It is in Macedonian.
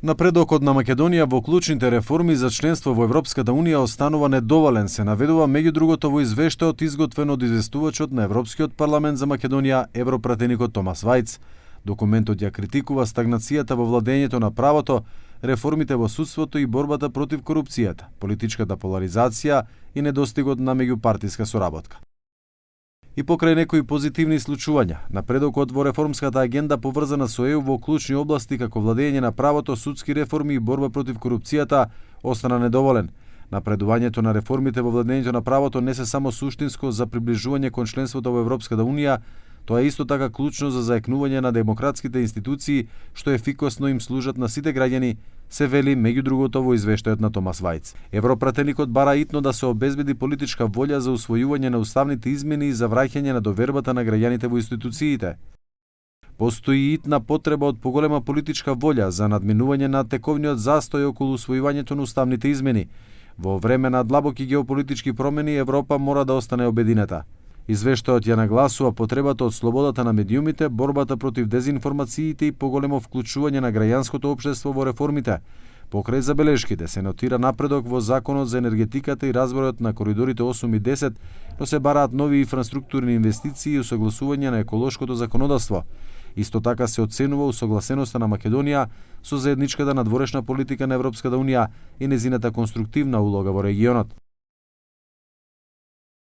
Напредокот на Македонија во клучните реформи за членство во Европската Унија останува недоволен, се наведува меѓу другото во извештајот изготвен од известувачот на Европскиот парламент за Македонија, европратеникот Томас Вајц. Документот ја критикува стагнацијата во владењето на правото, реформите во судството и борбата против корупцијата, политичката поларизација и недостигот на меѓупартиска соработка. И покрај некои позитивни случувања, напредокот во реформската агенда поврзана со ЕУ во клучни области како владење на правото, судски реформи и борба против корупцијата остана недоволен. Напредувањето на реформите во владењето на правото не се само суштинско за приближување кон членството во Европската Унија, тоа е исто така клучно за заекнување на демократските институции што ефикасно им служат на сите граѓани, се вели меѓу другото во извештајот на Томас Вајц. Европратеникот бара итно да се обезбеди политичка волја за усвојување на уставните измени и за враќање на довербата на граѓаните во институциите. Постои итна потреба од поголема политичка волја за надминување на тековниот застој околу усвојувањето на уставните измени. Во време на длабоки геополитички промени Европа мора да остане обединета. Извештајот ја нагласува потребата од слободата на медиумите, борбата против дезинформациите и поголемо вклучување на граѓанското општество во реформите. Покрај забелешките се нотира напредок во Законот за енергетиката и разбројот на коридорите 8 и 10, но се бараат нови инфраструктурни инвестиции и усогласување на еколошкото законодавство. Исто така се оценува усогласеноста на Македонија со заедничката надворешна политика на Европската Унија и незината конструктивна улога во регионот.